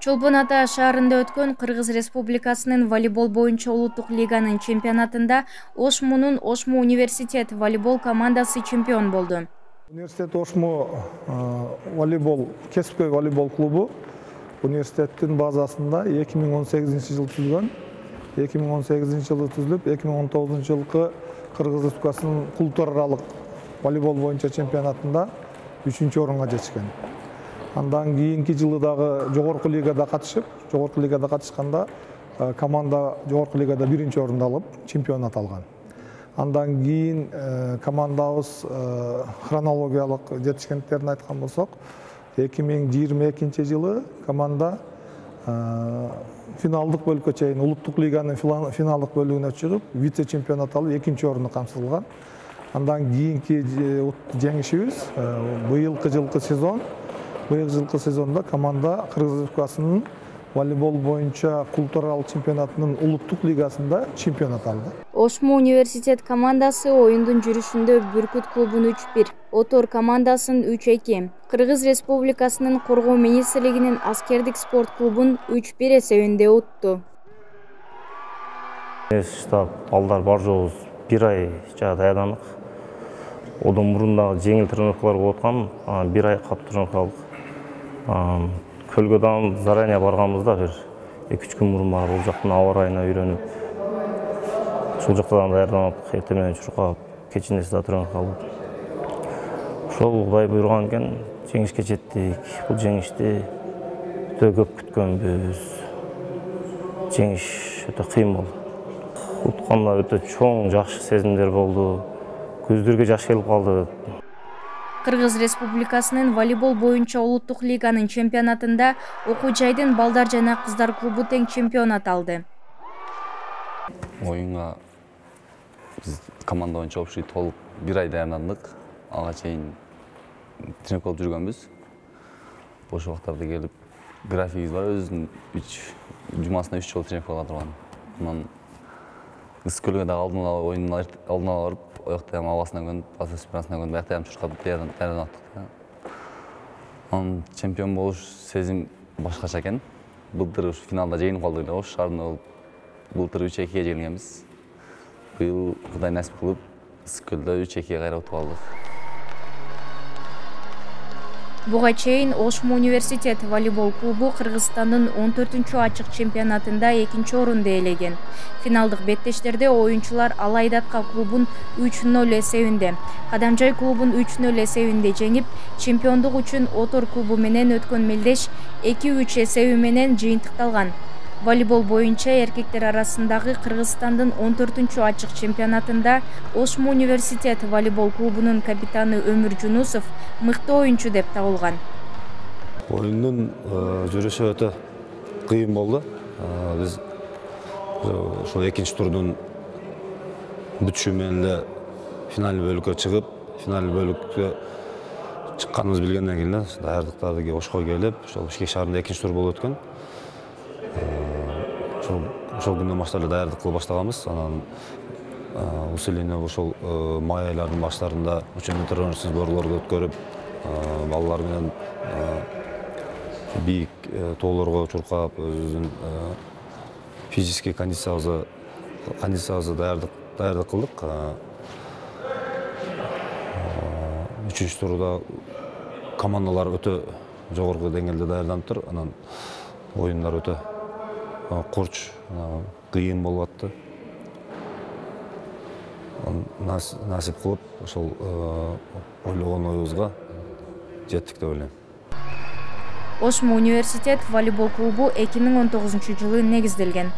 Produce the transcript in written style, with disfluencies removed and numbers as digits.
Чолпон Ата шаарында өткөн Кыргыз Республикасынын волейбол боюнча улуттук лиганын чемпионатында Ошмунун Ошму университет волейбол командасы чемпион болду. Университет Ошму волейбол, кесипкөй волейбол клубу университеттин базасында 2018 жыл түзүлгөн. 2018 жылы түзүлүп, 2019 жылкы Кыргыз Республикасынын култур аралык волейбол боюнча чемпионатында 3-чү орунга жетишкен. Андан кийинки жылы дагы жогорку лигада катышканда команда жогорку лигада 1-чи орунду алып, чемпионат алган. Андан кийин командабыз хронологиялык жетишкендиктерин айткан болсок, 2022 жылы команда финалдык бөлүккө чейин улуттук лиганын финалдык бөлүгүнө чыгып, вице-чемпионат алып 2-чи орунду камсыздалган. Андан кийинки жеңишибиз быйылкы жылкы сезонда команда Кыргыз Республикасынын волейбол боюнча культуралык чемпионатынын улуттук лигасында чемпионат алды. Ошму университет командасы оюндун жүрүшүндө Бүркүт клубун 3-1, Отор командасын 3-2, Кыргыз Республикасынын Коргоо министрлигинин аскердик спорт клубун 3-1 эсебинде утту. Штаб балдар бар жообуз 1 ай даярдандык. Одан мурун дагы жеңил тренировкалар болуп аткан, 1 ай катуу тренировка алдык. Көлгөдөн заранее барганбызда бир 2-3 күн мурун барып, бул жактын аба ырайына үйрөнүп, ушул жактан даярданып, эртең менен чуркап, кечинде да тренировка алып. Ошол Кудай буйруган экен, жеңишке жеттик. Бул жеңишти өтө көп күткөнбүз. Жеңиш өтө кыйын болду. Утканда өтө чоң жакшы сезимдер болду. Көздөргө жаш келип калды. Кыргыз Республикасынын волейбол боюнча улуттук лиганын чемпионатында окуу жайдын балдар жана кыздар клубу тең чемпионат алды. Оюнга биз команда боюнча общий толук 1 ай даярдандык. Ага чейин тренировка кылып жүргөнбүз. Бош убактарда келип, графигибиз бар, өзүнүн жумасына 3 жолу тренировка кыла турган. Анан Ысыкөлгө дагы алдын ала оюндун алдын ала барып, оякта ham абасынан көнүп, басып-басына көнүп, аякта ham чуркап даярданаттык. Анан чемпион болуш сезим башкача экен. Былтыр ушу финалда жеңип калдык эле, Ош шаарында болуп, былтыр 3-2 жеңилгенбиз. Быйыл Кудай насип кылып, Ысыкөлдө 3-2 кайра утуп алдык. Буга чейин Ошму университет волейбол клубу Кыргызстандын 14-чү ачык чемпионатында 2-чи орунду ээлеген. Финалдык беттештерде оюнчулар Алайдатка клубун 3-0 эсебинде, Кадамжай клубун 3-0 эсебинде жеңип, чемпиондук үчүн Отор клубу менен өткөн мелдеш 2-3 эсеби менен жыйынтыкталган. Волейбол боюнча эркектер арасындагы Кыргызстандын 14-чү ачык чемпионатында Ошму университет волейбол клубунун капитаны Өмүр Жунусов мыкты оюнчу деп табылган. Оюндун жүрүшү өтө кыйын болду. Биз ошол 2-чи турдун бүтүшү менен эле финалдык бөлүккө чыгып, финалдык бөлүккө чыкканыбызды билгенден кийин эле даярдыктарды Ошко келип, ошол Бишкек шаарында 2-чи тур болуп өткөн. Ошол күндөн баштап эле даярдык кылып баштаганбыз. Анан усиление ошол май айларынын баштарында учебный тренировочный сборлорду өткөрүп, балалар менен бийик тоолорго чуркап, өзүбүздүн физический кондициябызды даярдык кылдык. 3-чү турда командалар өтө жогорку деңгээлде даярданыптыр. Анан оюндар өтө курч, кыйын болуп атты. Насип кылып, ошол ойлогон оюбузга жеттик деп ойлойм. Ошму университет волейбол клубу 2019 жылы негизделген.